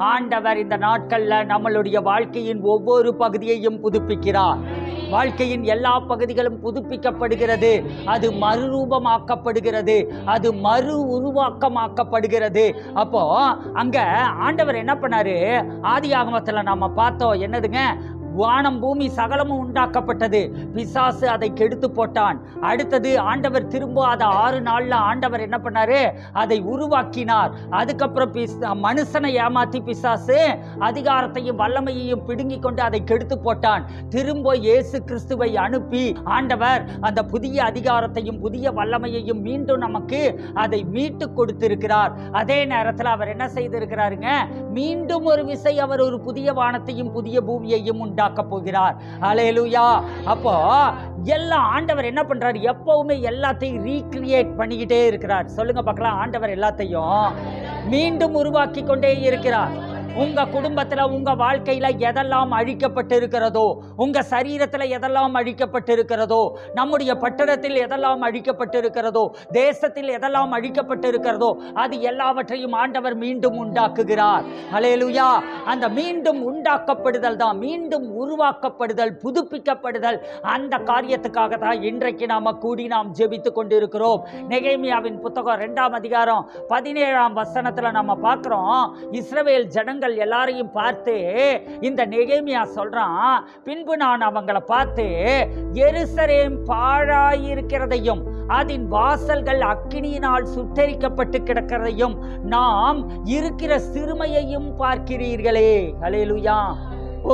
ஆண்டவர் இந்த நாட்கள்ல நம்மளுடைய வாழ்க்கையின் ஒவ்வொரு பகுதியையும் புதுப்பிக்கிறார். வாழ்க்கையின் எல்லா பகுதிகளும் புதுப்பிக்கப்படுகிறது, அது மறுரூபமாக்கப்படுகிறது, அது மறு உருவாக்கமாக்கப்படுகிறது. அப்போ அங்க ஆண்டவர் என்ன பண்ணாரு? ஆதியாகமத்துல நாம பார்த்தோம், என்னதுங்க? வானம் பூமி சகலமும் உண்டாக்கப்பட்டது, பிசாசு அதை கெடுத்து போட்டான். அடுத்தது ஆண்டவர் திரும்ப அதை 6 நாள்ல ஆண்டவர் என்ன பண்ணாரு? அதை உருவாக்கினார். அதுக்கப்புறம் மனுஷனை ஏமாத்தி பிசாசு அதிகாரத்தையும் வல்லமையையும் பிடுங்கி கொண்டு அதை கெடுத்து போட்டான். திரும்ப இயேசு கிறிஸ்துவை அனுப்பி ஆண்டவர் அந்த புதிய அதிகாரத்தையும் புதிய வல்லமையையும் மீண்டும் நமக்கு அதை மீட்டு கொடுத்திருக்கிறார். அதே நேரத்தில் அவர் என்ன செய்திருக்கிறாருங்க? மீண்டும் ஒரு விசை அவர் ஒரு புதிய வானத்தையும் புதிய பூமியையும் உண்டாக்க போகிறார். அல்லேலூயா. அப்போ எல்லாம் ஆண்டவர் என்ன பண்றாரு? எப்பவுமே எல்லாத்தையும் ரீக்ரியேட் பண்ணிக்கிட்டே இருக்கிறார். சொல்லுங்க பார்க்கலாம். ஆண்டவர் எல்லாத்தையும் மீண்டும் உருவாக்கி கொண்டே இருக்கிறார். உங்க குடும்பத்துல, உங்க வாழ்க்கையில எதெல்லாம் அழிக்கப்பட்டு இருக்கிறதோ, உங்க சரீரத்துல எதெல்லாம் அழிக்கப்பட்டு இருக்கிறதோ, நம்முடைய பட்டணத்தில் எதெல்லாம் அழிக்கப்பட்டு இருக்கிறதோ, தேசத்தில் எதெல்லாம் அழிக்கப்பட்டு இருக்கிறதோ, அது எல்லாவற்றையும் ஆண்டவர் மீண்டும் உண்டாக்குகிறார். அல்லேலூயா. அந்த மீண்டும் உண்டாக்கப்படுதல் தான், மீண்டும் உருவாக்கப்படுதல், புதுப்பிக்கப்படுதல், அந்த காரியத்துக்காக தான் இன்றைக்கு நாம கூடி நாம் ஜெபித்து கொண்டிருக்கிறோம். நெகேமியாவின் புத்தகம் 2ஆம் அதிகாரம் 17ஆம் வசனத்துல நம்ம பார்க்கிறோம், இஸ்ரவேல் ஜனங்கள் எல்லாரையும் பார்த்து இந்த நெகேமியா சொல்றான், பின்பு நான் அவங்களை பார்த்து எருசலேம் பாழாயிருக்கிறதையும் அதன் வாசல்கள் அக்கினியினால் சுட்டெரிக்கப்பட்டு கிடக்கிறதையும் நாம் இருக்கிற சிறுமையையும் பார்க்கிறீர்களே. அல்லேலூயா.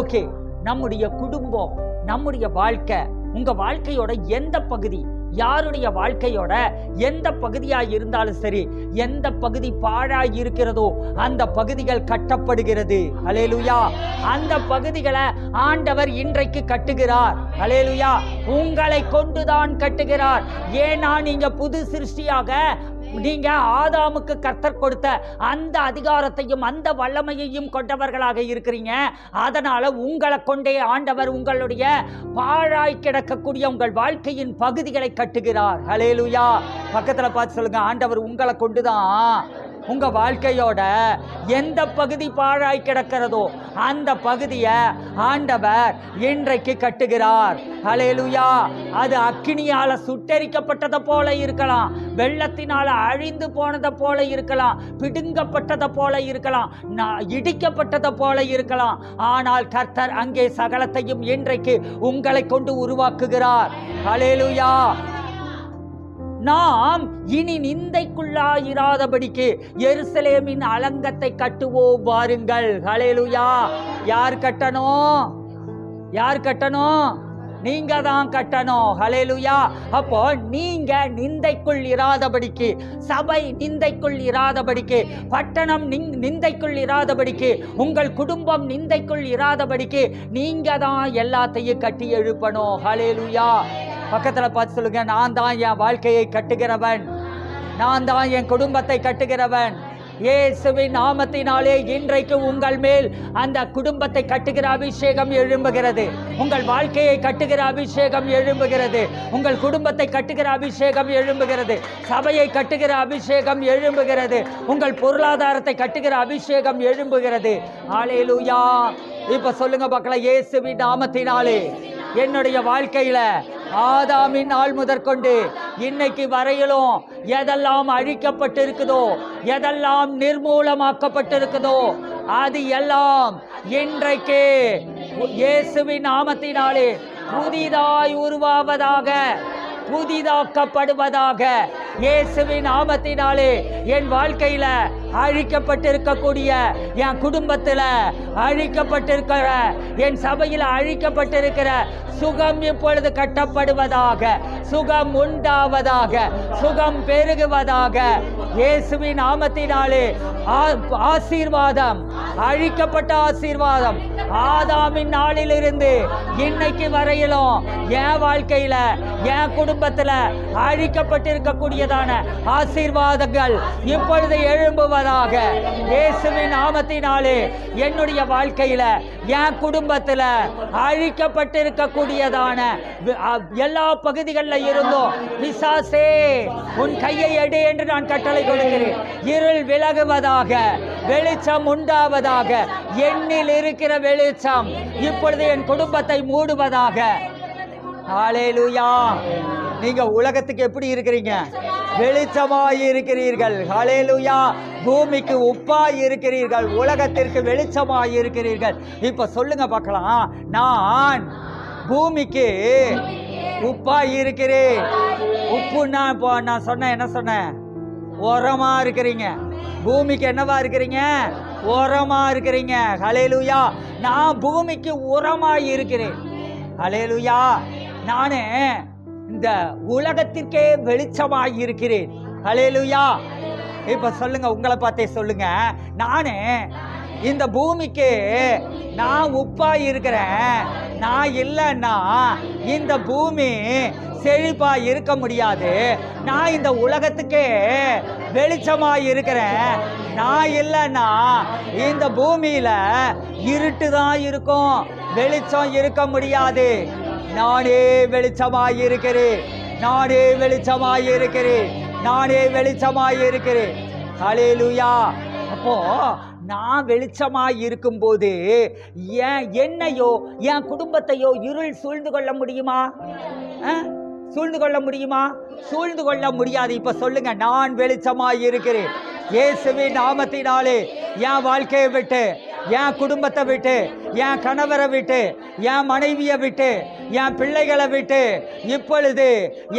ஓகே, நம்முடைய குடும்பம், நம்முடைய வாழ்க்கை, உங்க வாழ்க்கையோட எந்த பகுதி, யாருடைய வாழ்க்கையோட எந்த பகுதியாய் இருந்தாலும் சரி, எந்த பகுதி பாழாய் இருக்கிறதோ அந்த பகுதிகள் கட்டப்படுகிறது. அல்லேலூயா. அந்த பகுதிகளை ஆண்டவர் இன்றைக்கு கட்டுகிறார். அல்லேலூயா. உங்களை கொண்டுதான் கட்டுகிறார். ஏன்னா நீங்க புது சிருஷ்டியாக, நீங்க ஆதாமுக்கு கர்த்தர் கொடுத்த அந்த அதிகாரத்தையும் அந்த வல்லமையையும் கொண்டவர்களாக இருக்கிறீங்க. அதனால உங்களை கொண்டே ஆண்டவர் உங்களுடைய பாழாய் கிடக்கக்கூடிய உங்கள் வாழ்க்கையின் பகுதிகளை கட்டுகிறார். அல்லேலூயா. பக்கத்துல பார்த்து சொல்லுங்க, ஆண்டவர் உங்களை கொண்டுதான் உங்க வாழ்க்கையோட எந்த பகுதி பாழாய் கிடக்கிறதோ அந்த பகுதியை ஆண்டவர் இன்றைக்கு கட்டுகிறார். அல்லேலூயா. அது அக்கினியால சுட்டெரிக்கப்பட்டதை போல இருக்கலாம், வெள்ளத்தினால அழிந்து போனதை போல இருக்கலாம், பிடுங்கப்பட்டதை போல இருக்கலாம், இடிக்கப்பட்டதை போல இருக்கலாம். ஆனால் கர்த்தர் அங்கே சகலத்தையும் இன்றைக்கு உங்களை கொண்டு உருவாக்குகிறார். அல்லேலூயா. நாம் இனி நிந்தைக்குள்ளாயிராதபடிக்கு எருசலேமின் அலங்கத்தை கட்டுவோம் வாருங்கள். ஹல்லேலூயா. யார் கட்டணும்? யார் கட்டணும்? நீங்க தான் கட்டணும். ஹல்லேலூயா. அப்போ நீங்க நிந்தைக்குள் இராதபடிக்கு, சபை நிந்தைக்குள் இராதபடிக்கு, பட்டணம் நிந்தைக்குள் இராதபடிக்கு, உங்கள் குடும்பம் நிந்தைக்குள் இராதபடிக்கு நீங்க தான் எல்லாத்தையும் கட்டி எழுப்பணும். ஹல்லேலூயா. பக்கத்துல பார்த்து சொல்லுங்க, நான் தான் என் வாழ்க்கையை கட்டுகிறவன், நான் தான் என் குடும்பத்தை கட்டுகிறவன். இயேசுவின் நாமத்தினாலே இன்றைக்கு உங்கள் மேல் அந்த குடும்பத்தை கட்டுகிற அபிஷேகம் எழும்புகிறது. உங்கள் வாழ்க்கையை கட்டுகிற அபிஷேகம் எழும்புகிறது. உங்கள் குடும்பத்தை கட்டுகிற அபிஷேகம் எழும்புகிறது. சபையை கட்டுகிற அபிஷேகம் எழும்புகிறது. உங்கள் பொருளாதாரத்தை கட்டுகிற அபிஷேகம் எழும்புகிறது. அல்லேலூயா. இப்ப சொல்லுங்க பார்க்கலாம், இயேசுவின் நாமத்தினாலே என்னுடைய வாழ்க்கையில ஆதாமின் நாள் முதற்கொண்டு இன்னைக்கு வரையிலும் எதெல்லாம் அழிக்கப்பட்டிருக்குதோ, எதெல்லாம் நிர்மூலமாக்கப்பட்டிருக்குதோ, அது எல்லாம் இன்றைக்கு இயேசுவின் நாமத்தினாலே புதிதாய் உருவாவதாக, புதிதாக்கப்படுவதாக. இயேசுவின் நாமத்தினாலே என் வாழ்க்கையில அழிக்கப்பட்டிருக்கக்கூடிய, என் குடும்பத்தில் அழிக்கப்பட்டிருக்கிற, என் சபையில் அழிக்கப்பட்டிருக்கிற சுகம் இப்பொழுது கட்டப்படுவதாக, சுகம் உண்டாவதாக, சுகம் பெருகுவதாக. இயேசுவின் நாமத்தினாலே ஆசீர்வாதம், அழிக்கப்பட்ட ஆசீர்வாதம் ஆதாமின் நாளிலிருந்து இன்னைக்கு வரையிலும் என் வாழ்க்கையில, என் குடும்பத்தில் அழிக்கப்பட்டிருக்கக்கூடிய இருக்கக்கூடியதான ஆசீர்வாதங்கள் இப்பொழுது எழும்புவதாக. இயேசுவின் நாமத்தினாலே என்னுடைய வாழ்க்கையில, என் குடும்பத்துல அழிக்கப்பட்டிருக்கக்கூடியதான எல்லா பகுதிகளில் இருந்தும் பிசாசே உன் கையை எடு என்று நான் கட்டளை கொடுக்கிறேன். இருள் விலகுவதாக, வெளிச்சம் உண்டாவதாக. என்னில் இருக்கிற வெளிச்சம் இப்பொழுது என் குடும்பத்தை மூடுவதாக. ஹல்லேலூயா. நீங்க உலகத்துக்கு எப்படி இருக்கிறீங்க? வெளிச்சமாய் இருக்கிறீர்கள். ஹல்லேலூயா. பூமிக்கு உப்பாய் இருக்கிறீர்கள், உலகத்திற்கு வெளிச்சமாய் இருக்கிறீர்கள். இப்ப சொல்லுங்க பார்க்கலாம், நான் பூமிக்கு உப்பாய் இருக்கிறேன். உப்புன்னா இப்போ நான் சொன்னேன், என்ன சொன்னேன்? உரமா இருக்கிறீங்க. பூமிக்கு என்னவா இருக்கிறீங்க? உரமா இருக்கிறீங்க. ஹல்லேலூயா. நான் பூமிக்கு உரமாய் இருக்கிறேன். ஹல்லேலூயா. நானே இந்த உலகத்திற்கே வெளிச்சமாய் இருக்கிறேன். ஹல்லேலூயா. இப்ப சொல்லுங்க, உங்களை பார்த்தே சொல்லுங்க, நானே இந்த பூமிக்கு நான் உப்பா இருக்கிறேன். நான் இல்லைன்னா இந்த பூமி செழிப்பா இருக்க முடியாது. நான் இந்த உலகத்துக்கே வெளிச்சமா இருக்கிறேன். நான் இல்லைன்னா இந்த பூமியில இருட்டு தான் இருக்கும், வெளிச்சம் இருக்க முடியாது. நானே வெளிச்சமாய் இருக்கிறேன், நானே வெளிச்சமாய் இருக்கிறேன், நானே வெளிச்சமாய் இருக்கிறேன். ஹல்லேலூயா. அப்போ நான் வெளிச்சமாய் இருக்கும்போது என்னையோ என் குடும்பத்தையோ இருள் சூழ்ந்து கொள்ள முடியுமா? சூழ்ந்து கொள்ள முடியுமா? சூழ்ந்து கொள்ள முடியாது. இப்ப சொல்லுங்க, நான் வெளிச்சமாய் இருக்கிறேன். இயேசுவின் நாமத்தினாலே என் வாழ்க்கையை விட்டு, என் குடும்பத்தை விட்டு, என் கணவரை விட்டு, என் மனைவியை விட்டு, என் பிள்ளைகளை விட்டு, இப்பொழுது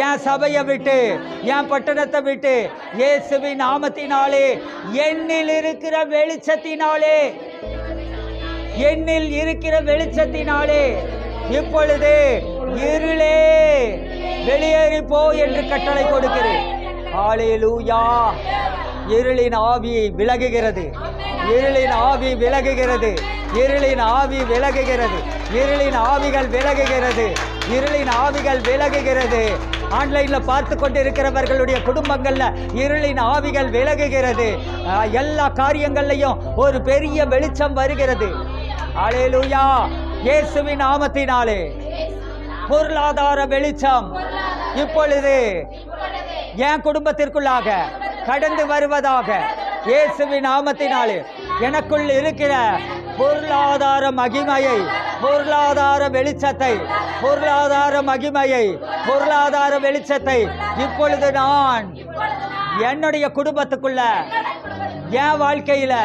என் சபையை விட்டு, என் பட்டணத்தை விட்டு, இயேசுவின் நாமத்தினாலே, என்னில் இருக்கிற வெளிச்சத்தினாலே, என்னில் இருக்கிற வெளிச்சத்தினாலே இப்பொழுது இருளே வெளியேறி போ என்று கட்டளை கொடுக்கிறேன். ஹல்லேலூயா. இருளின் ஆவி விலகுகிறது, இருளின் ஆவி விலகுகிறது, இருளின் ஆவி விலகுகிறது, இருளின் ஆவிகள் விலகுகிறது, இருளின் ஆவிகள் விலகுகிறது. ஆன்லைன்ல பார்த்து கொண்டு இருக்கிறவர்களுடைய குடும்பங்கள்ல இருளின் ஆவிகள் விலகுகிறது. எல்லா காரியங்கள்லையும் ஒரு பெரிய வெளிச்சம் வருகிறது. ஹல்லேலூயா. இயேசுவின் நாமத்தினாலே பொருளாதார வெளிச்சம் இப்பொழுது என் குடும்பத்திற்குள்ளாக கடந்து வருவதாக. இயேசுவின் நாமத்தினாலே எனக்குள் இருக்கிற பொருளாதார மகிமையை, பொருளாதார வெளிச்சத்தை, பொருளாதார மகிமையை, பொருளாதார வெளிச்சத்தை இப்பொழுது நான் என்னுடைய குடும்பத்துக்குள்ள, என் வாழ்க்கையில,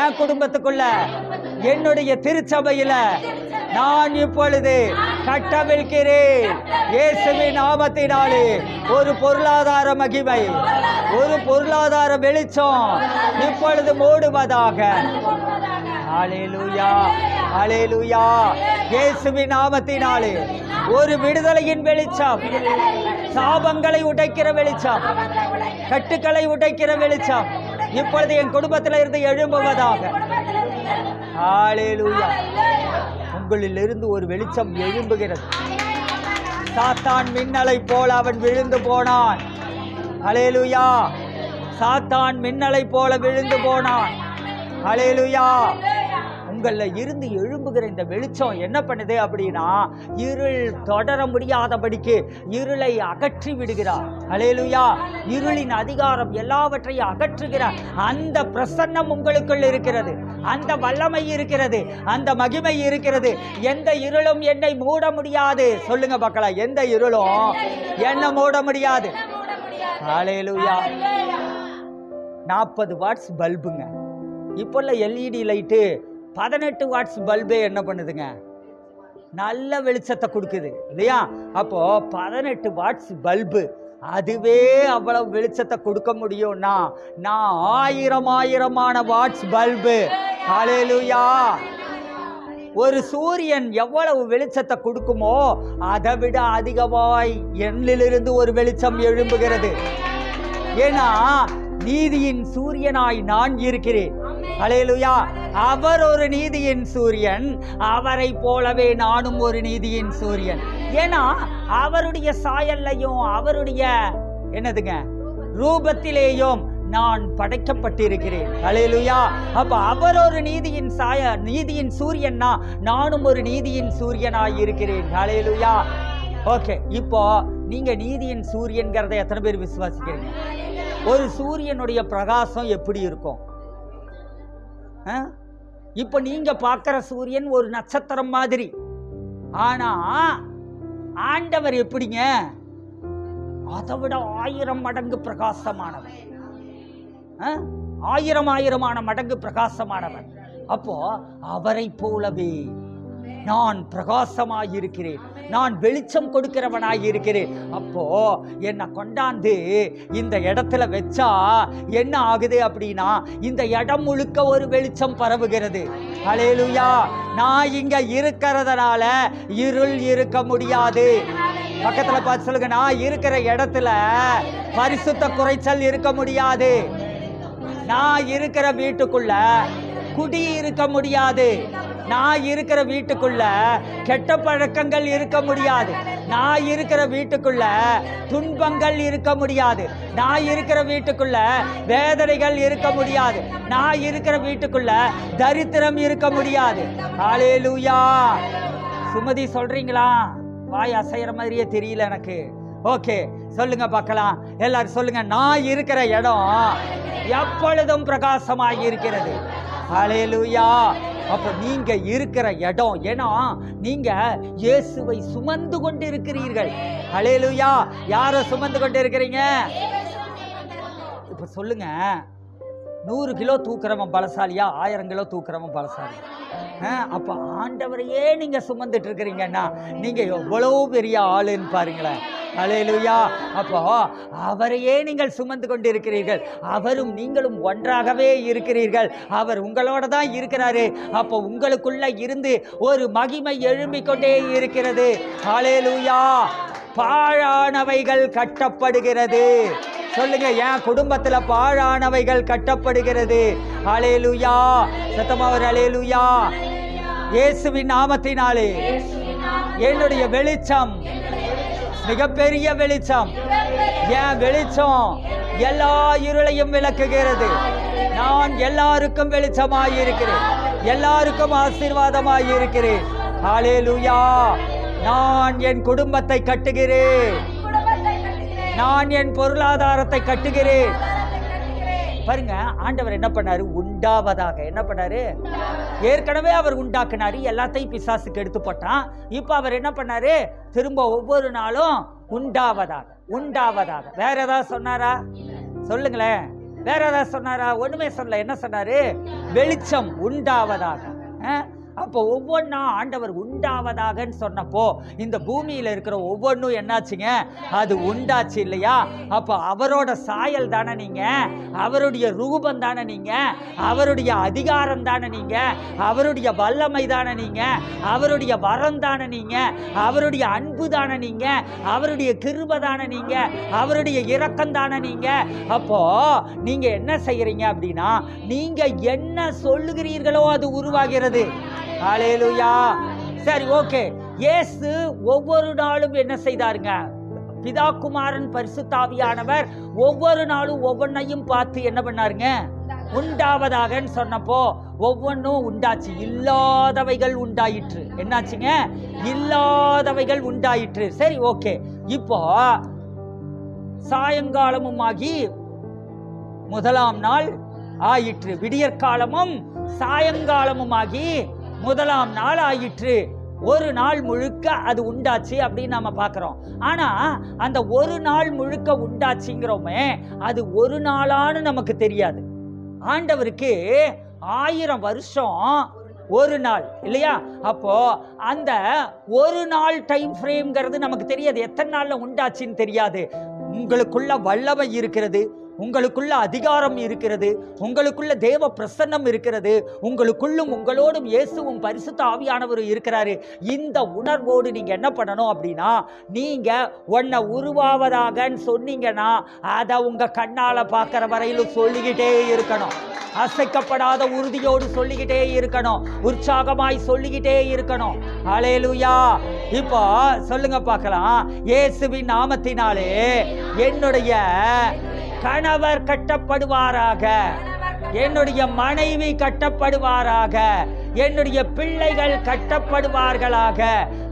என் குடும்பத்துக்குள்ள, என்னுடைய திருச்சபையில நான் இப்பொழுது கட்டவிழ்க்கிறேன். இயேசுவின் நாமத்தினாலே ஒரு பொருளாதார மகிமை, ஒரு பொருளாதார வெளிச்சம் இப்பொழுது மூடுவதாக. ஹல்லேலூயா. ஹல்லேலூயா. இயேசுவின் நாமத்தினாலே ஒரு விடுதலையின் வெளிச்சம், சாபங்களை உடைக்கிற வெளிச்சம், கட்டுக்களை உடைக்கிற வெளிச்சம் இப்பொழுது என் குடும்பத்தில் இருந்து எழும்புவதாக. ஹல்லேலூயா. உங்களில் இருந்து ஒரு வெளிச்சம் எழும்புகிறது. சாத்தான் மின்னலை போல அவன் விழுந்து போனான். ஹல்லேலூயா. சாத்தான் மின்னலை போல விழுந்து போனான். ஹல்லேலூயா. உங்கள இருந்து எழும்புகிற இந்த வெளிச்சம் என்ன பண்ணுது அப்படின்னா, இருள் தொடர முடியாதபடிக்கு இருளை அகற்றி விடுகிறார். ஹல்லேலூயா. இருளின் அதிகாரம் எல்லாவற்றையும் அகற்றுகிற அந்த பிரசன்னம் உங்களுக்குள் இருக்கிறது, அந்த வல்லமை இருக்கிறது, அந்த மகிமை இருக்கிறது. எந்த இருளும் என்னை மூட முடியாது. சொல்லுங்க பார்க்கலாம், எந்த இருளும் என்னை மூட முடியாது. ஹல்லேலூயா. 40 வாட்ஸ் பல்புங்க. இப்போ எல்இடி லைட்டு 18 வாட்ஸ் பல்பே என்ன பண்ணுதுங்க? நல்ல வெளிச்சத்தை கொடுக்குது இல்லையா? அப்போ 18 வாட்ஸ் பல்பு அதுவே அவ்வளவு வெளிச்சத்தை கொடுக்க முடியும்னா, நான் ஆயிரமான வாட்ஸ் பல்பு. ஹல்லேலூயா. ஒரு சூரியன் எவ்வளவு வெளிச்சத்தை கொடுக்குமோ அதை விட அதிகமாய் என்னிலிருந்து ஒரு வெளிச்சம் எழும்புகிறது. ஏன்னா நீதியின் சூரியனாய் நான் இருக்கிறேன். ஹல்லேலூயா. அவர் ஒரு நீதியின் சூரியன், அவரை போலவே நானும் ஒரு நீதியின் சூரியன். ஏன்னா அவருடைய சாயல்லையும் அவருடைய என்னதுங்க ரூபத்திலேயும் நான் படைக்கப்பட்டிருக்கிறேன். ஹல்லேலூயா. அப்ப அவர் ஒரு நீதியின் சூரியன்னா நானும் ஒரு நீதியின் சூரியனாய் இருக்கிறேன். ஹல்லேலூயா. ஓகே, இப்போ நீங்க நீதியின் சூரியன்கிறத எத்தனை பேர் விசுவாசிக்கிறீங்க? ஒரு சூரியனுடைய பிரகாசம் எப்படி இருக்கும்? இப்ப நீங்க பார்க்கிற சூரியன் ஒரு நட்சத்திரம் மாதிரி. ஆனா ஆண்டவர் எப்படிங்க? அதை விட 1000 மடங்கு பிரகாசமானவர். 1000 மடங்கு பிரகாசமானவர். அப்போ அவரை போலவே நான் பிரகாசமாயிருக்கிறேன், நான் வெளிச்சம் கொடுக்கிறவனாயிருக்கிறேன். அப்போ என்னை கொண்டாந்து இந்த இடத்துல வச்சா என்ன ஆகுது அப்படின்னா, இந்த இடம் முழுக்க ஒரு வெளிச்சம் பரவுகிறது. ஹல்லேலூயா. நான் இங்க இருக்கிறதுனால இருள் இருக்க முடியாது. பக்கத்துல பார்த்து சொல்லுங்க, நான் இருக்கிற இடத்துல பரிசுத்த குறைச்சல் இருக்க முடியாது. நான் இருக்கிற வீட்டுக்குள்ள குடி இருக்க முடியாது. நான் இருக்கிற வீட்டுக்குள்ள கெட்ட பழக்கங்கள் இருக்க முடியாது. நான் இருக்கிற வீட்டுக்குள்ள துன்பங்கள் இருக்க முடியாது. நான் இருக்கிற வீட்டுக்குள்ள வேதனைகள் இருக்க முடியாது. நான் இருக்கிற வீட்டுக்குள்ள தரித்திரம் இருக்க முடியாது. ஹல்லேலூயா. சுமதி சொல்றீங்களா? வாய் அசைகிற மாதிரியே தெரியல எனக்கு. ஓகே, சொல்லுங்க பார்க்கலாம். எல்லாரும் சொல்லுங்க, நான் இருக்கிற இடம் எப்பொழுதும் பிரகாசமாய் இருக்கிறது. ஹல்லேலூயா. அப்ப நீங்க இருக்கிற இடம், ஏன்னா நீங்க இயேசுவை சுமந்து கொண்டு இருக்கிறீர்கள். ஹல்லேலூயா. யாரை சுமந்து கொண்டு இருக்கிறீங்க? இப்ப சொல்லுங்க, 100 கிலோ தூக்குறவன் பலசாலியா, 1000 கிலோ தூக்குறவன் பலசாலியா? அப்ப ஆண்டவரையே நீங்க சுமந்துட்டு இருக்கிறீங்கன்னா நீங்க எவ்வளவு பெரிய ஆளுன்னு பாருங்களேன். ஹல்லேலூயா. அப்போ அவரையே நீங்கள் சுமந்து கொண்டு இருக்கிறீர்கள். அவரும் நீங்களும் ஒன்றாகவே இருக்கிறீர்கள். அவர் உங்களோட தான் இருக்கிறாரு. அப்போ உங்களுக்குள்ள இருந்து ஒரு மகிமை எழும்பிக் கொண்டே இருக்கிறது. ஹல்லேலூயா. பாழானவைகள் கட்டப்படுகிறது. சொல்லுங்க, என் குடும்பத்துல பாழானவைகள் கட்டப்படுகிறது. ஹல்லேலூயா. சத்தமாவர் ஹல்லேலூயா. இயேசுவின் நாமத்தினாலே என்னுடைய வெளிச்சம் மிகப்பெரிய வெளிச்சம். என் வெளிச்சம் எல்லா இருளையும் விளக்குகிறது. நான் எல்லாருக்கும் வெளிச்சமாயிருக்கிறேன், எல்லாருக்கும் ஆசீர்வாதமாயிருக்கிறேன். ஹல்லேலூயா. நான் என் குடும்பத்தை கட்டுகிறேன், நான் என் பொருளாதாரத்தை கட்டுகிறேன். பாருங்க, ஆண்டவர் என்ன பண்ணாரு? உண்டாவதாக. என்ன பண்ணாரு? ஏற்கனவே அவர் உண்டாக்குனாரு, எல்லாத்தையும் பிசாசுக்கு எடுத்து போட்டான். இப்ப அவர் என்ன பண்ணாரு? திரும்ப ஒவ்வொரு நாளும் உண்டாவதாக, உண்டாவதாக. வேற ஏதாவது சொன்னாரா? சொல்லுங்களேன். வேற ஏதாவது சொன்னாரா? ஒண்ணுமே சொல்லல. என்ன சொன்னாரு? வெளிச்சம் உண்டாவதாக. அப்போ ஒவ்வொன்றா ஆண்டவர் உண்டாவதாகன்னு சொன்னப்போ இந்த பூமியில் இருக்கிற ஒவ்வொன்றும் என்னாச்சுங்க? அது உண்டாச்சு இல்லையா? அப்போ அவரோட சாயல் தானே நீங்க, அவருடைய ரூபம் தானே நீங்க, அவருடைய அதிகாரம் தானே நீங்க, அவருடைய வல்லமை தானே நீங்க, அவருடைய வரம் தானே நீங்க, அவருடைய அன்பு தானே நீங்க, அவருடைய கிருபை தானே நீங்க, அவருடைய இரக்கம் தானே நீங்க. அப்போ நீங்க என்ன செய்யறீங்க அப்படின்னா, நீங்க என்ன சொல்லுகிறீர்களோ அது உருவாகிறது. ஹல்லேலூயா. சரி, ஓகே. இயேசு ஒவ்வொரு நாளும் என்ன செய்தாருங்க? பிதா, குமாரன், பரிசுத்த ஆவியானவர் ஒவ்வொரு நாளும் ஒவ்வொன்றையும் பார்த்து என்ன பண்ணாருங்க? உண்டாவதாகன்னு சொன்னப்போ ஒவ்வொன்றும் உண்டாச்சு. இல்லாதவைகள் உண்டாயிற்று. என்னாச்சுங்க? இல்லாதவைகள் உண்டாயிற்று. சரி, ஓகே. இப்போ சாயங்காலமும் ஆகி முதலாம் நாள் ஆயிற்று, விடியற்காலமும் சாயங்காலமும் ஆகி முதலாம் நாள் ஆயிற்று. ஒரு நாள் முழுக்க அது உண்டாச்சு அப்படின்னு நாம பார்க்கிறோம். ஆனா அந்த ஒரு நாள் முழுக்க உண்டாச்சுங்கிறோமே, அது ஒரு நாளான்னு நமக்கு தெரியாது. ஆண்டவருக்கு 1000 வருஷம் ஒரு நாள் இல்லையா? அப்போ அந்த ஒரு நாள் டைம் ஃப்ரேம்ங்கிறது நமக்கு தெரியாது. எத்தனை நாள்ல உண்டாச்சுன்னு தெரியாது. உங்களுக்குள்ள வல்லமை இருக்கிறது, உங்களுக்குள்ள அதிகாரம் இருக்கிறது, உங்களுக்குள்ள தேவ பிரசன்னம் இருக்கிறது, உங்களுக்குள்ளும் உங்களோடும் இயேசுவும் பரிசுத்த ஆவியானவரும் இருக்கிறாரு. இந்த உணர்வோடு நீங்க என்ன பண்ணணும் அப்படின்னா, நீங்க உன்னை உருவாவதாகன்னு சொன்னீங்கன்னா அதை உங்க கண்ணால பார்க்கிற வரையிலும் சொல்லிக்கிட்டே இருக்கணும். அசைக்கப்படாத உறுதியோடு சொல்லிக்கிட்டே இருக்கணும், உற்சாகமாய் சொல்லிக்கிட்டே இருக்கணும். ஹல்லேலூயா. இப்போ சொல்லுங்க பார்க்கலாம். இயேசுவின் நாமத்தினாலே என்னுடைய கணவர் கட்டப்படுவாராக, என்னுடைய மனைவி கட்டப்படுவாராக, என்னுடைய பிள்ளைகள் கட்டப்படுவார்களாக.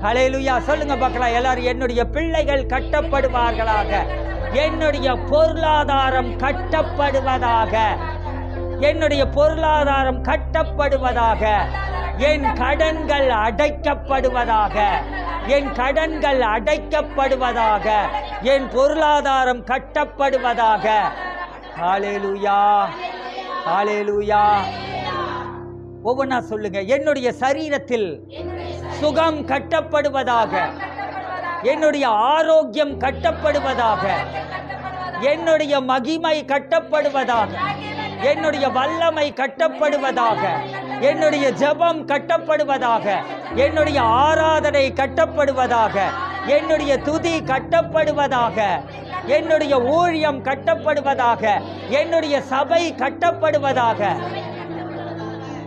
ஹல்லேலூயா. சொல்லுங்க பார்க்கலாம் எல்லாரும். என்னுடைய பிள்ளைகள் கட்டப்படுவார்களாக, என்னுடைய பொருளாதாரம் கட்டப்படுவதாக, என்னுடைய பொருளாதாரம் கட்டப்படுவதாக, என் கடன்கள் அடைக்கப்படுவதாக, என் கடன்கள் அடைக்கப்படுவதாக, என் பொருளாதாரம் கட்டப்படுவதாக. ஹல்லேலூயா, ஹல்லேலூயா. ஒவ்வொன்றா சொல்லுங்க. என்னுடைய சரீரத்தில் சுகம் கட்டப்படுவதாக, என்னுடைய ஆரோக்கியம் கட்டப்படுவதாக, என்னுடைய மகிமை கட்டப்படுவதாக, என்னுடைய வல்லமை கட்டப்படுவதாக, என்னுடைய ஜெபம் கட்டப்படுவதாக, என்னுடைய ஆராதனை கட்டப்படுவதாக, என்னுடைய துதி கட்டப்படுவதாக, என்னுடைய ஊழியம் கட்டப்படுவதாக, என்னுடைய சபை கட்டப்படுவதாக.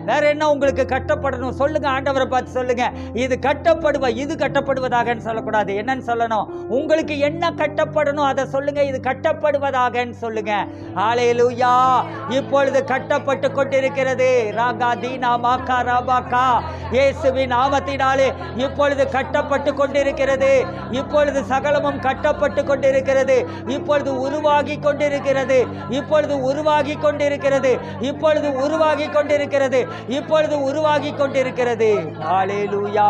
வேற என்ன உங்களுக்கு கட்டப்படணும்? சொல்லுங்க. ஆண்டவரை பார்த்து சொல்லுங்க. இது இது கட்டப்படுவதாகன்னு சொல்லக்கூடாது. என்னன்னு சொல்லணும்? உங்களுக்கு என்ன கட்டப்படணும் அதை சொல்லுங்க. இது கட்டப்படுவதாகன்னு சொல்லுங்க. ஹல்லேலூயா. இப்பொழுது கட்டப்பட்டு கொண்டிருக்கிறது. ராகா தீனா மாக்கா ராபாக்கா. இயேசுவின் நாமத்தினாலே இப்பொழுது கட்டப்பட்டு கொண்டிருக்கிறது. இப்பொழுது சகலமும் கட்டப்பட்டு கொண்டிருக்கிறது. இப்பொழுது உருவாகி கொண்டிருக்கிறது. இப்பொழுது உருவாகி கொண்டிருக்கிறது. இப்பொழுது உருவாகி கொண்டிருக்கிறது. இப்பொழுது உருவாகி கொண்டிருக்கிறது. ஹல்லேலூயா,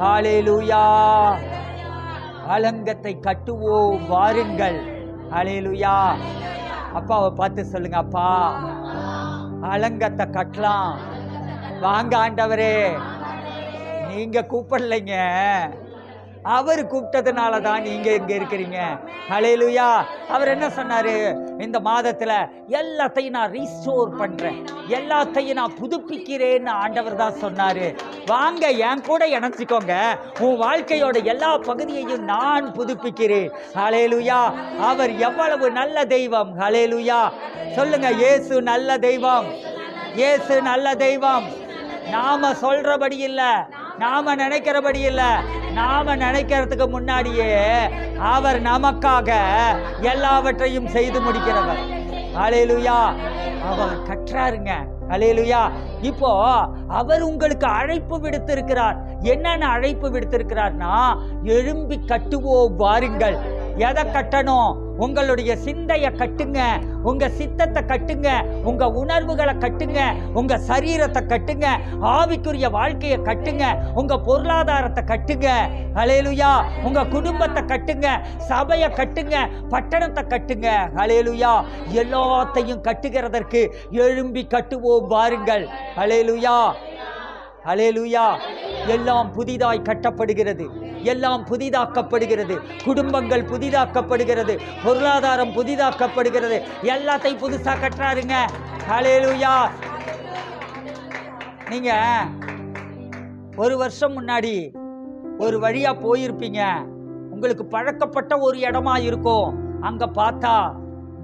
ஹல்லேலூயா. அலங்கத்தை கட்டுவோம் வாருங்கள். ஹல்லேலூயா. அப்பாவை பார்த்து சொல்லுங்க. அப்பா, அலங்கத்தை கட்டலாம் வாங்க ஆண்டவரே. நீங்க கூப்பிடலைங்க, அவர் கூப்பிட்டதுனால தான் நீங்க இங்க இருக்கிறீங்க. ஹல்லேலூயா. அவர் என்ன சொன்னாரு? இந்த மாதத்துல எல்லாத்தையும் நான் ரீஸ்டோர் பண்றேன், எல்லாத்தையும் நான் புதுப்பிக்கிறேன்னு ஆண்டவர் தான் சொன்னாரு. வாங்க என் கூட இணைச்சிக்கோங்க. உன் வாழ்க்கையோட எல்லா பகுதியையும் நான் புதுப்பிக்கிறேன். ஹல்லேலூயா. அவர் எவ்வளவு நல்ல தெய்வம். ஹல்லேலூயா. சொல்லுங்க. இயேசு நல்ல தெய்வம், இயேசு நல்ல தெய்வம். நாம சொல்றபடி இல்ல, நாம நினைக்கிறபடி இல்ல, நாம நினைக்கிறதுக்கு முன்னாடியே அவர் நமக்காக எல்லாவற்றையும் செய்து முடிக்கிறவர். ஹல்லேலூயா. அவர் கற்றாருங்க. ஹல்லேலூயா. இப்போ அவர் உங்களுக்கு அழைப்பு விடுத்திருக்கிறார். என்னென்ன அழைப்பு விடுத்திருக்கிறார்னா, எழும்பி கட்டுவோம் வாருங்கள். எதை கட்டணும்? உங்களுடைய சிந்தையை கட்டுங்க, உங்க சித்தத்தை கட்டுங்க, உங்க உணர்வுகளை கட்டுங்க, உங்க சரீரத்தை கட்டுங்க, ஆவிக்குரிய வாழ்க்கையை கட்டுங்க, உங்க பொருளாதாரத்தை கட்டுங்க. ஹல்லேலூயா. உங்க குடும்பத்தை கட்டுங்க, சபையை கட்டுங்க, பட்டணத்தை கட்டுங்க. ஹல்லேலூயா. எல்லாத்தையும் கட்டுகிறதற்கு எழும்பி கட்டுவோம் வாருங்கள். ஹல்லேலூயா, ஹல்லேலூயா. எல்லாம் புதிதாய் கட்டப்படுகிறது, எல்லாம் புதிதாக்கப்படுகிறது. குடும்பங்கள் புதிதாக்கப்படுகிறது, பொருளாதாரம் புதிதாக்கப்படுகிறது. எல்லாத்தையும் புதுசா கட்டுறாருங்க. ஹல்லேலூயா. நீங்க ஒரு வருஷம் முன்னாடி ஒரு வழியா போயிருப்பீங்க. உங்களுக்கு பழக்கப்பட்ட ஒரு இடமா இருக்கும். அங்க பார்த்தா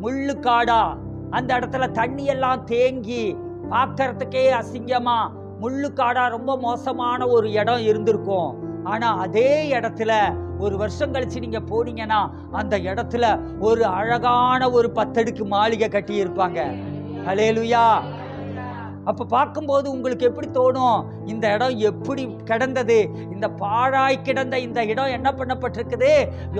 முள்ளு காடா, அந்த இடத்துல தண்ணி எல்லாம் தேங்கி பார்க்கறதுக்கே அசிங்கமா முள்ளுக்காடா ரொம்ப மோசமான ஒரு இடம் இருந்திருக்கும். ஆனா அதே இடத்துல ஒரு வருஷம் கழிச்சு நீங்க போனீங்கன்னா அந்த இடத்துல ஒரு அழகான ஒரு 10 அடுக்கு மாளிகை கட்டி இருப்பாங்க. ஹல்லேலூயா. அப்ப பார்க்கும்போது உங்களுக்கு எப்படி தோணும்? இந்த இடம் எப்படி கிடந்தது? இந்த பாழாய் கிடந்த இந்த இடம் என்ன பண்ணப்பட்டிருக்குது?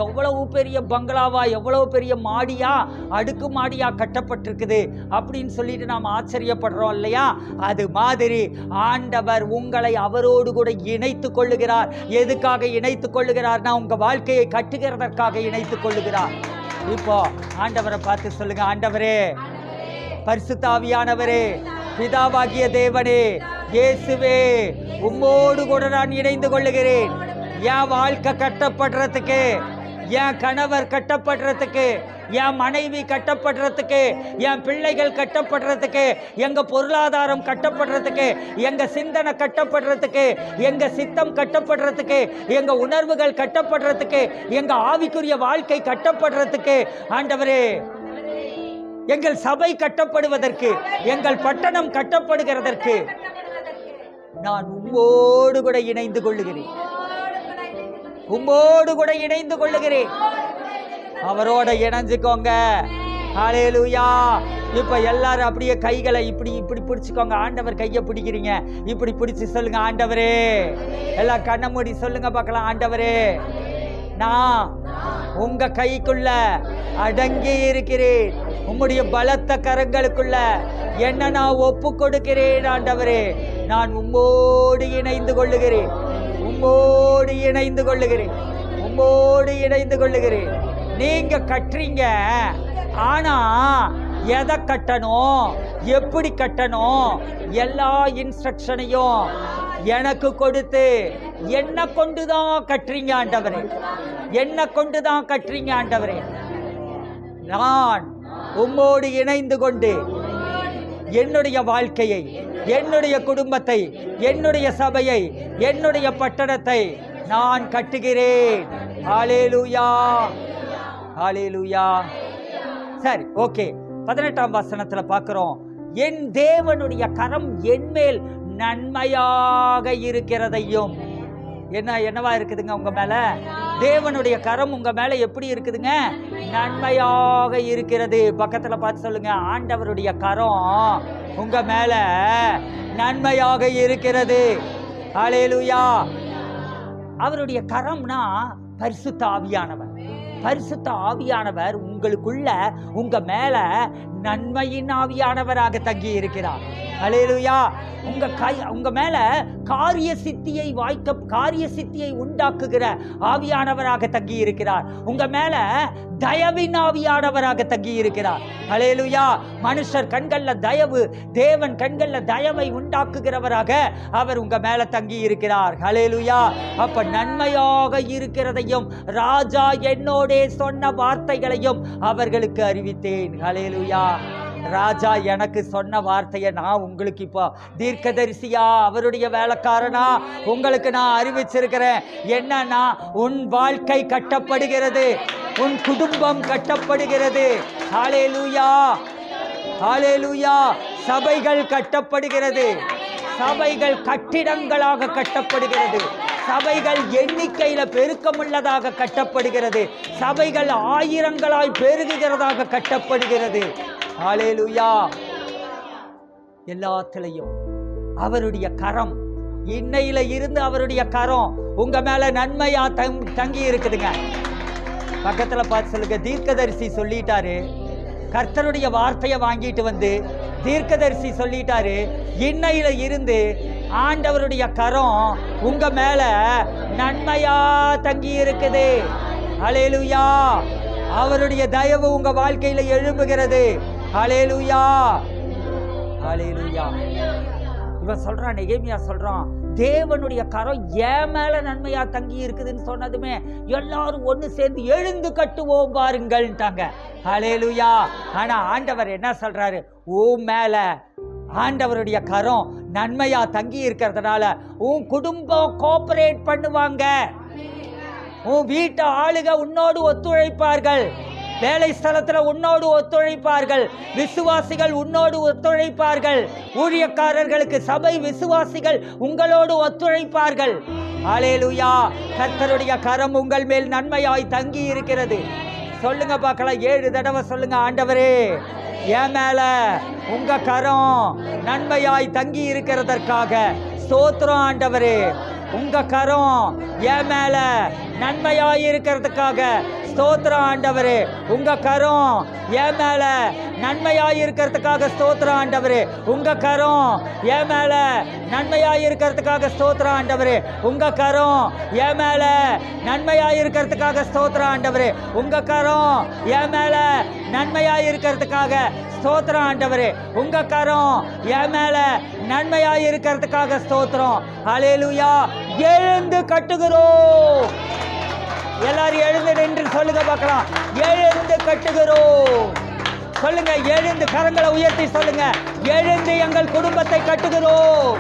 எவ்வளவு பெரிய பங்களாவா, எவ்வளவு பெரிய மாடியா, அடுக்கு மாடியா கட்டப்பட்டிருக்குது அப்படின்னு சொல்லிட்டு நாம் ஆச்சரியப்படுறோம் இல்லையா? அது மாதிரி ஆண்டவர் உங்களை அவரோடு கூட இணைத்து கொள்ளுகிறார். எதுக்காக இணைத்து கொள்ளுகிறார்னா, உங்க வாழ்க்கையை கட்டுகிறதற்காக இணைத்து கொள்ளுகிறார். இப்போ ஆண்டவரை பார்த்து சொல்லுங்க. ஆண்டவரே, பரிசுத்த ஆவியானவரே, பிதாவாகிய தேவனே, இயேசுவே, உம்மோடு கூட நான் இணைந்து கொள்ளுகிறேன். என் வாழ்க்கை கட்டப்படுறதுக்கு, என் கணவர் கட்டப்படுறதுக்கு, என் மனைவி கட்டப்படுறதுக்கு, என் பிள்ளைகள் கட்டப்படுறதுக்கு, எங்க பொருளாதாரம் கட்டப்படுறதுக்கு, எங்க சிந்தனை கட்டப்படுறதுக்கு, எங்க சித்தம் கட்டப்படுறதுக்கு, எங்க உணர்வுகள் கட்டப்படுறதுக்கு, எங்க ஆவிக்குரிய வாழ்க்கை கட்டப்படுறதுக்கு, ஆண்டவரே, எங்கள் சபை கட்டப்படுவதற்கு, எங்கள் பட்டணம் கட்டப்படுகிறதற்கு நான் உம்மோடு கூட இணைந்து கொள்ளுகிறேன். உம்மோடு கூட இணைந்து கொள்ளுகிறேன். அவரோட இணைஞ்சுக்கோங்க. ஹல்லேலூயா. இப்ப எல்லாரும் அப்படியே கைகளை இப்படி இப்படி பிடிச்சுக்கோங்க. ஆண்டவர் கையை பிடிக்கிறீங்க, இப்படி பிடிச்சு சொல்லுங்க, ஆண்டவரே. எல்லாம் கண்ணை மூடி சொல்லுங்க பார்க்கலாம், ஆண்டவரே நான் உங்க கைக்குள்ள அடங்கி இருக்கிறேன். உம்முடைய பலத்த கரங்களுக்குள்ள என்ன நான் ஒப்பு கொடுக்கிறேன். ஆண்டவரே நான் உம்மோடு இணைந்து கொள்ளுகிறேன், உம்மோடு இணைந்து கொள்ளுகிறேன், உம்மோடு இணைந்து கொள்ளுகிறேன். நீங்க கட்டுறீங்க, ஆனா எதை கட்டணும், எப்படி கட்டணும், எல்லா இன்ஸ்ட்ரக்ஷனையும் எனக்கு கொடுத்து என்ன கொண்டுதான் கட்டுறீங்க ஆண்டவரே, என்ன கொண்டுதான் கட்டுறீங்க ஆண்டவரே. நான் உம்மோடு இணைந்து கொண்டு என்னுடைய வாழ்க்கையை, என்னுடைய குடும்பத்தை, என்னுடைய சபையை, என்னுடைய பட்டணத்தை நான் கட்டுகிறேன். ஹல்லேலூயா, ஹல்லேலூயா. சரி, ஓகே. 18ஆம் வசனத்துல பார்க்கிறோம், என் தேவனுடைய கரம் என்மேல் நன்மையாக இருக்கிறதையும். என்னவா இருக்குதுங்க உங்க மேல? தேவனுடைய கரம் உங்க மேல எப்படி இருக்குதுங்க? நன்மையாக இருக்கிறது. பக்கத்துல பார்த்து சொல்லுங்க, ஆண்டவருடைய கரம் உங்க மேல நன்மையாக இருக்கிறது. ஹல்லேலூயா. அவருடைய கரம்னா பரிசுத்த ஆவியானவர். பரிசுத்த ஆவியானவர் உங்களுக்குள்ள, உங்க மேல நன்மையின் ஆவியானவராக தங்கி இருக்கிறார். ஹல்லேலூயா. உங்க மேல காரிய சித்தியை உண்டாக்குகிற ஆவியானவராக தங்கி இருக்கிறார். உங்க மேல தயவின் ஆவியானவராக தங்கி இருக்கிறார். ஹல்லேலூயா. மனுஷர் கண்கள்ல தயவு, தேவன் கண்கள்ல தயவை உண்டாக்குகிறவராக அவர் உங்க மேல தங்கி இருக்கிறார். ஹல்லேலூயா. அப்ப நன்மையாக இருக்கிறதையும் ராஜா என்னோடே சொன்ன வார்த்தைகளையும் அவர்களுக்கு அறிவித்தேன். ஹல்லேலூயா. ராஜா எனக்கு சொன்ன வார்த்தையை நான் உங்களுக்கு இப்போ தீர்க்கதரிசியா, அவருடைய வேலைக்காரனா உங்களுக்கு நான் அறிவிச்சிருக்கிறேன். என்னன்னா, உன் வாழ்க்கை கட்டப்படுகிறது, உன் குடும்பம் கட்டப்படுகிறது. ஹல்லேலூயா, ஹல்லேலூயா. சபைகள் கட்டப்படுகிறது, சபைகள் கட்டிடங்களாக கட்டப்படுகிறது, சபைகள் எண்ணிக்கையில பெருக்கமுள்ளதாக கட்டப்படுகிறது, சபைகள் ஆயிரங்களாய் பெருகுகிறதாக கட்டப்படுகிறது. ஹல்லேலூயா. எல்லாத்திலையும் அவருடைய கரம், இன்னையில இருந்து அவருடைய கரம் உங்க மேல நன்மையா தங்கி இருக்குதுங்க. பக்கத்துல பார்த்து சொல்லுங்க, தீர்க்கதரிசி சொல்லிட்டாரு, கர்த்தருடைய வார்த்தையை வாங்கிட்டு வந்து தீர்க்கதரிசி சொல்லிட்டாரு, இன்னையில இருந்து ஆண்டவருடைய கரம் உங்க மேல நன்மையா தங்கி இருக்குது. ஹல்லேலூயா. அவருடைய தயவு உங்க வாழ்க்கையில எழும்புகிறது. ஹல்லேலூயா, ஹல்லேலூயா. இவன் சொல்றான், நெகேமியா சொல்றான், தேவனுடைய கரம் என் மேல நன்மையா தங்கி இருக்குதுன்னு சொன்னதுமே எல்லாரும் ஒண்ணு சேர்ந்து எழுந்து கட்டுவோம் பாருங்கள்ட்டாங்க. ஹல்லேலூயா. ஆனா ஆண்டவர் என்ன சொல்றாரு? உன் மேல ஆண்டவருடைய கரம் நன்மையா தங்கி இருக்கிறதுனால உன் குடும்பம் கோஆபரேட் பண்ணுவாங்க, உன் வீட்டு ஆளுக உன்னோடு ஒத்துழைப்பார்கள், வேலை ஸ்தலத்துல உன்னோடு ஒத்துழைப்பார்கள், விசுவாசிகள் உன்னோடு ஒத்துழைப்பார்கள், ஊழியக்காரர்களுக்கு சபை விசுவாசிகள் உங்களோடு ஒத்துழைப்பார்கள். ஹல்லேலூயா. கர்த்தருடைய கரம் உங்கள் மேல் நன்மையாய் தங்கி இருக்கிறது. சொல்லுங்க பார்க்கலாம், 7 தடவை சொல்லுங்க, ஆண்டவரே என் மேல உங்க கரம் நன்மையாய் தங்கி இருக்கிறதற்காக ஸ்தோத்திரம். ஆண்டவரே உங்க கரம் என் மேல நன்மையாய் இருக்கிறதுக்காக ஸ்தோத்திரம். ஆண்டவரே உங்க கரம் என் மேல நன்மையாய் இருக்கிறதுக்காக ஸ்தோத்திரம். ஆண்டவரே உங்க கரம் என் மேல நன்மையாய் இருக்கிறதுக்காக ஸ்தோத்திரம். ஆண்டவரே உங்க கரம் என் மேல நன்மையாய் இருக்கிறதுக்காக ஸ்தோத்திரம். ஆண்டவரே உங்க கரம் என் மேல நன்மையாய் இருக்கிறதுக்காக ஸ்தோத்திரம். ஆண்டவரே உங்க கரம் என் மேல நன்மையாய் இருக்கிறதுக்காக ஸ்தோத்திரம். ஹல்லேலூயா. எழுந்து கட்டுகிறோம். எல்லாரும் எழுந்து நின்று சொல்லுங்க பார்க்கலாம், எழுந்து கட்டுகிறோம். சொல்லுங்க, எழுந்து கரங்களை உயர்த்தி சொல்லுங்க, எழுந்து எங்கள் குடும்பத்தை கட்டுகிறோம்,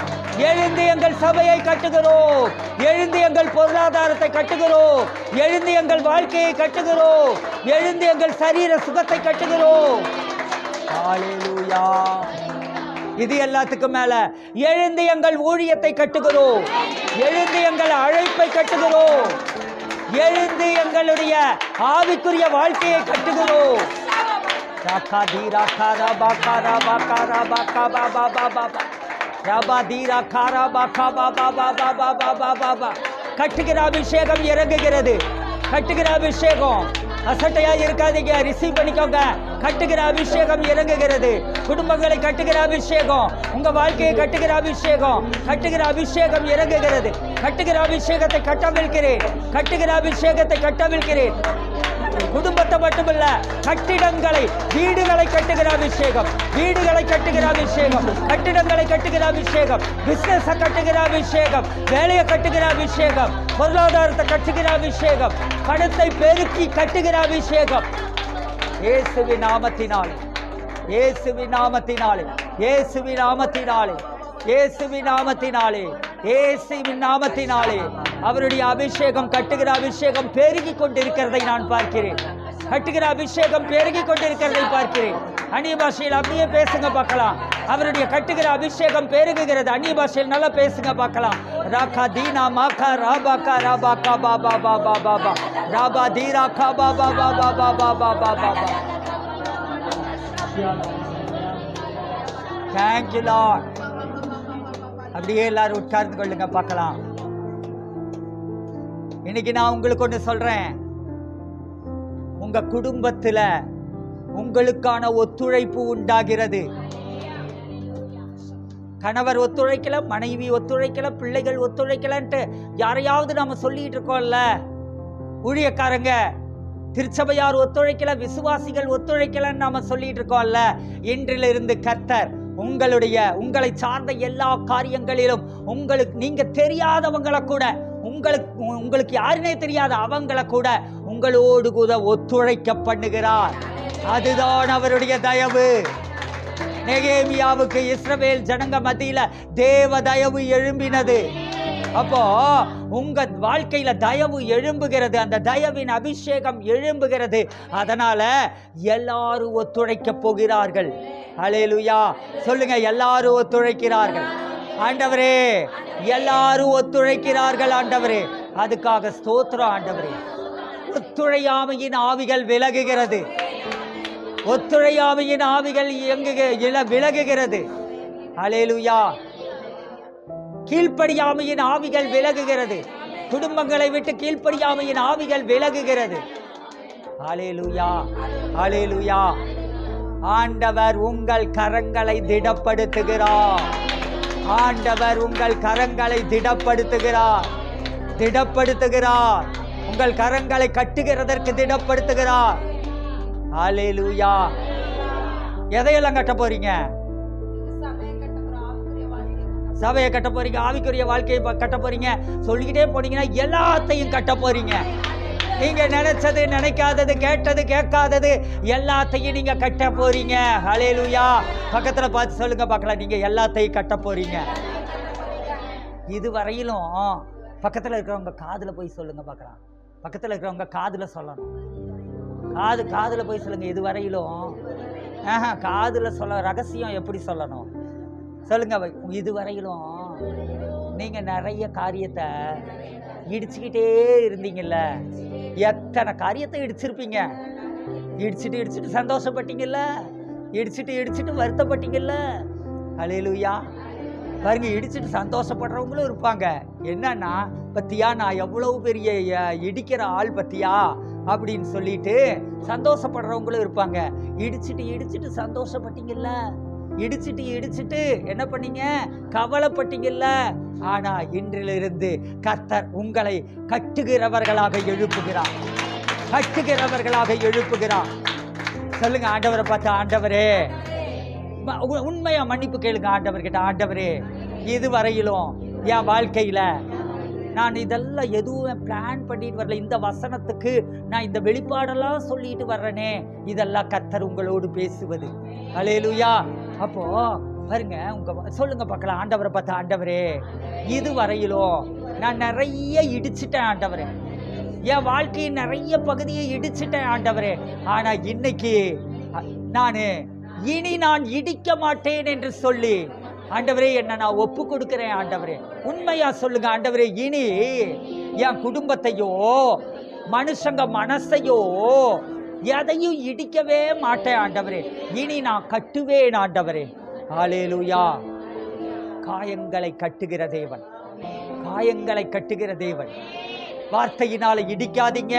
எழுந்து எங்கள் சபையை கட்டுகிறோம், எழுந்து எங்கள் பொருளாதாரத்தை கட்டுகிறோம், எழுந்து எங்கள் வாழ்க்கையை கட்டுகிறோம், எழுந்து எங்கள் சரீர சுகத்தை கட்டுகிறோம். ஹல்லேலூயா. இது எல்லாத்துக்கும் மேல எழுந்து எங்கள் ஊழியத்தை கட்டுகிறோம், எழுந்து எங்கள் அழைப்பை கட்டுகிறோம். எழுந்து எங்களுடைய ஆவிக்குரிய வாழ்க்கையை கட்டுகிறோம். கட்டுகிற அபிஷேகம் இறங்குகிறது. கட்டுகிற அபிஷேகம் அசட்டையா இருக்காதீங்க, ரிசீவ் பண்ணிக்கோங்க. கட்டுகிற அபிஷேகம் இறங்குகிறது. குடும்பங்களை கட்டுகிற அபிஷேகம், உங்க வாழ்க்கையை கட்டுகிற அபிஷேகம், கட்டுகிற அபிஷேகம் இறங்குகிறது. கட்டுகிற அபிஷேகத்தை கட்டவிழ்கிறேன். கட்டுகிற அபிஷேகத்தை கட்டவிழ்கிறேன். குடும்பத்தை மட்டுமல்ல, கட்டிடங்களை, வீடுகளை கட்டுகிற அபிஷேகம், வீடுகளை கட்டுகிற அபிஷேகம், கட்டிடங்களை கட்டுகிற அபிஷேகம், பிசினஸ் கட்டுகிற அபிஷேகம், வேலையை கட்டுகிற அபிஷேகம், பொருளாதாரத்தை கட்டுகிற அபிஷேகம், பணத்தை பெருக்கி கட்டுகிற அபிஷேகம். இயேசுவின் நாமத்தினாலே, இயேசுவின் நாமத்தினாலே, இயேசுவின் நாமத்தினாலே, இயேசுவின் நாமத்தினாலே, இயேசுவின் நாமத்தினாலே அவருடைய அபிஷேகம், கட்டுகிற அபிஷேகம் பெருகி கொண்டிருக்கிறதை நான் பார்க்கிறேன். கட்டுகிற அபிஷேகம் பெருகி கொண்டிருக்கிறதை பார்க்கிறேன். அந்நிய பாஷையில் அப்படியே பேசுங்க பார்க்கலாம். அவருடைய கட்டுகிற அபிஷேகம் பெருகுகிறது. அந்நிய பாஷையில் நல்லா பேசுங்க பார்க்கலாம். ராகா தீனா மாகா ராபாகா ராபாகா பாபா பாபா பாபா ராபா தீரா கா Baba Baba Baba Baba Baba. Thank you Lord. அப்படியே எல்லாரும் உட்கார்ந்து கொள்ளுங்க பார்க்கலாம். இன்னைக்கு நான் உங்களுக்கு ஒன்று சொல்றேன். உங்க குடும்பத்துல உங்களுக்கான ஒத்துழைப்பு உண்டாகிறது. கணவர் ஒத்துழைக்கல, மனைவி ஒத்துழைக்கல, பிள்ளைகள் ஒத்துழைக்கலன்ட்டு யாரையாவது நாம சொல்லிட்டு இருக்கோம்ல. ஊழியக்காரங்க, திருச்சபையார் ஒத்துழைக்கல, விசுவாசிகள் ஒத்துழைக்கலன்னு நாம சொல்லிட்டு இருக்கோம்ல. இன்றிலிருந்து கர்த்தர் உங்களை சார்ந்த எல்லா காரியங்களிலும் நீங்க தெரியாதவங்களை கூட, உங்களுக்கு யாருனே தெரியாத அவங்களை கூட உங்களோடு கூட ஒத்துழைக்க பண்ணுகிறார். அதுதான் அவருடைய தயவு. நெகேமியாவுக்கு இஸ்ரவேல் ஜனங்க மத்தியில தேவ தயவு எழும்பினது. அப்போ உங்க வாழ்க்கையில தயவு எழும்புகிறது, அந்த தயவின் அபிஷேகம் எழும்புகிறது. அதனால எல்லாரும் ஒத்துழைக்க போகிறார்கள். ஹல்லேலூயா சொல்லுங்க. எல்லாரும் ஒத்துழைக்கிறார்கள். ஆண்டவரே, எல்லாரும் ஒத்துழைக்கிறார்கள் ஆண்டவரே. அதுக்காக ஸ்தோத்திரம் ஆண்டவரே. ஒத்துழையாமையின் ஆவிகள் விலகுகிறது. ஒத்துழையாமையின் ஆவிகள் விலகுகிறது. ஹல்லேலூயா. கீழ்ப்படியாமையின் ஆவிகள் விலகுகிறது. குடும்பங்களை விட்டு கீழ்ப்படியாமையின் ஆவிகள் விலகுகிறது. ஹல்லேலூயா, ஹல்லேலூயா. ஆண்டவர் உங்கள் கரங்களை திடப்படுத்துகிறார். ஆண்டவர் உங்கள் கரங்களை திடப்படுத்துகிறார். திடப்படுத்துகிறார். உங்கள் கரங்களை கட்டுகிறதற்கு திடப்படுத்துகிறார். ஹல்லேலூயா. எதையெல்லாம் கட்ட போறீங்க? சபையை கட்ட போறீங்க, ஆவிக்குரிய வாழ்க்கையை கட்ட போறீங்க. சொல்லிக்கிட்டே போனீங்கன்னா எல்லாத்தையும் கட்ட போறீங்க. நீங்க நினைச்சது, நினைக்காதது, கேட்டது, கேட்காதது எல்லாத்தையும் நீங்க கட்ட போறீங்க. ஹல்லேலூயா. பக்கத்துல பார்த்து சொல்லுங்க பார்க்கலாம், நீங்க எல்லாத்தையும் கட்ட போறீங்க. இதுவரையிலும் பக்கத்துல இருக்கிறவங்க காதுல போய் சொல்லுங்க பார்க்கலாம். பக்கத்துல இருக்கிறவங்க காதுல சொல்லணும். காதுல போய் சொல்லுங்க. இதுவரையிலும் காதுல சொல்ல ரகசியம் எப்படி சொல்லணும் சொல்லுங்க. இதுவரையிலும் நீங்க நிறைய காரியத்தை இடிச்சுக்கிட்டே இருந்தீங்கல்ல. எத்தனை காரியத்தை இடிச்சிருப்பீங்க. இடிச்சிட்டு சந்தோஷப்பட்டீங்கல்ல. இடிச்சிட்டு வருத்தப்பட்டீங்கல்ல. ஹல்லேலூயா. பாருங்க, இடிச்சிட்டு சந்தோஷப்படுறவங்களும் இருப்பாங்க. என்னன்னா, பத்தியா நான் எவ்வளவு பெரிய இடிக்கிற ஆள் பத்தியா அப்படின்னு சொல்லிட்டு சந்தோஷப்படுறவங்களும் இருப்பாங்க. இடிச்சிட்டு சந்தோஷப்பட்டீங்கல்ல. இடிச்சிட்டு என்ன பண்ணீங்க? கவலைப்பட்டீங்கல்ல. ஆனா இன்றிலிருந்து கர்த்தர் உங்களை கட்டுகிறவர்களாக எழுப்புகிறார். கட்டுகிறவர்களாக எழுப்புகிறார். சொல்லுங்க ஆண்டவரை பார்த்து, ஆண்டவரே, உண்மையா மன்னிப்பு கேளுங்க ஆண்டவர்கிட்ட. ஆண்டவரே, இதுவரையிலும் என் வாழ்க்கையில நான் இதெல்லாம் எதுவும் பிளான் பண்ணிட்டு வரல. இந்த வசனத்துக்கு நான் இந்த வெளிப்பாடெல்லாம் சொல்லிட்டு வர்றேனே, இதெல்லாம் கர்த்தர் உங்களோடு பேசுவது. ஹல்லேலூயா. அப்போ பாருங்க, சொல்லுங்க பார்க்கலாம் ஆண்டவரை பார்த்து, ஆண்டவரே, இதுவரையிலும் நான் நிறைய இடிச்சிட்டேன் ஆண்டவரே. என் வாழ்க்கையின் நிறைய பகுதியை இடிச்சிட்டேன் ஆண்டவரே. ஆனா இன்னைக்கு இனி நான் இடிக்க மாட்டேன் என்று சொல்லி ஆண்டவரே என்ன நான் ஒப்பு கொடுக்கிறேன் ஆண்டவரே. உண்மையா சொல்லுங்க ஆண்டவரே. இனி என் குடும்பத்தையோ மனுஷங்க மனசையோ எதையும் இடிக்கவே மாட்டேன் ஆண்டவரே. இனி நான் கட்டுவேன் ஆண்டவரே. ஹல்லேலூயா. காயங்களை கட்டுகிற தேவன், காயங்களை கட்டுகிற தேவன். வார்த்தையினால இடிக்காதீங்க.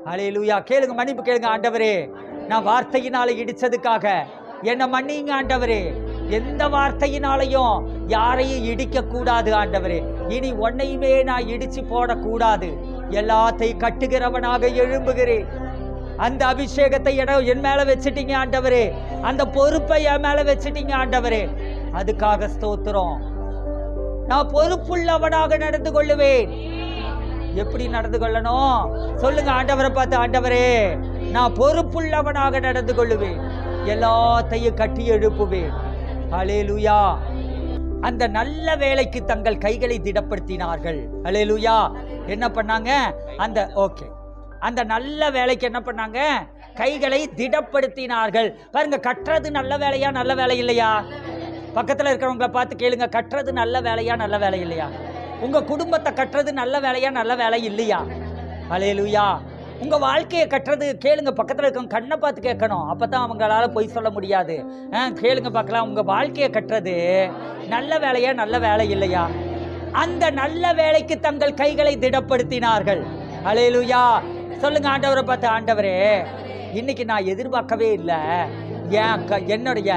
ஹல்லேலூயா. கேளுங்க, மன்னிப்பு கேளுங்க. ஆண்டவரே, நான் வார்த்தையினால இடிச்சதுக்காக என்னை மன்னிங்க ஆண்டவரே. எந்த வார்த்தையினாலையும் யாரையும் இடிக்க கூடாது ஆண்டவரே. இனி ஒன்னையுமே நான் இடிச்சு போடக்கூடாது. எல்லாத்தையும் கட்டுகிறவனாக எழும்புகிறேன். அந்த அபிஷேகத்தை என் மேல வச்சுட்டீங்க ஆண்டவரே. அந்த பொறுப்பை என் மேல வச்சுட்டீங்க ஆண்டவரே. அதுக்காக ஸ்தோத்திரம். நான் பொறுப்புள்ளவனாக நடந்து கொள்ளுவேன். எப்படி நடந்து கொள்ளணும் சொல்லுங்க ஆண்டவரை பார்த்து. ஆண்டவரே, நான் பொறுப்புள்ளவனாக நடந்து கொள்ளுவேன். எல்லாத்தையும் கட்டி எழுப்புவேன். ஹல்லேலூயா. அந்த நல்ல வேலைக்கு தங்கள் கைகளை திடப்படுத்தினார்கள். ஹல்லேலூயா. என்ன பண்ணாங்க? அந்த நல்ல வேலைக்கு என்ன பண்ணாங்க? கைகளை திடப்படுத்தினார்கள். பாருங்க, கட்டுறது நல்ல வேலையா நல்ல வேலை இல்லையா? பக்கத்தில் இருக்கிறவங்களை பார்த்து கேளுங்க, கட்டுறது நல்ல வேலையா நல்ல வேலை இல்லையா? உங்க குடும்பத்தை கட்டுறது நல்ல வேலையா நல்ல வேலை இல்லையா? ஹல்லேலூயா. உங்க வாழ்க்கையை கட்டுறது கேளுங்க, பக்கத்தில் இருக்கவங்க கண்ணை பார்த்து கேட்கணும். அப்பதான் அவங்களால பொய் சொல்ல முடியாது. கேளுங்க பார்க்கலாம், உங்க வாழ்க்கையை கட்டுறது நல்ல வேலையா நல்ல வேலை இல்லையா? அந்த நல்ல வேலைக்கு தங்கள் கைகளை திடப்படுத்தினார்கள். ஹல்லேலூயா. சொல்லுங்க ஆண்டவரை பார்த்து, ஆண்டவரே, இன்னைக்கு நான் எதிர்பார்க்கவே இல்லை, என்னுடைய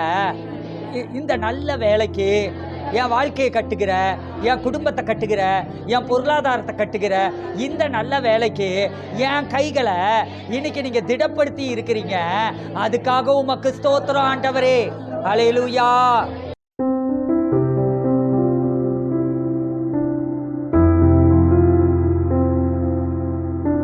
இந்த நல்ல வேலைக்கு என் வாழ்க்கையை கட்டுகிற, என் குடும்பத்தை கட்டுகிற, என் பொருளாதாரத்தை கட்டுகிற இந்த நல்ல வேலைக்கு என் கைகளை இன்னைக்கு நீங்க திடப்படுத்தி இருக்கிறீங்க. அதுக்காக உமக்கு ஸ்தோத்திரம் ஆண்டவரே. ஹல்லேலூயா.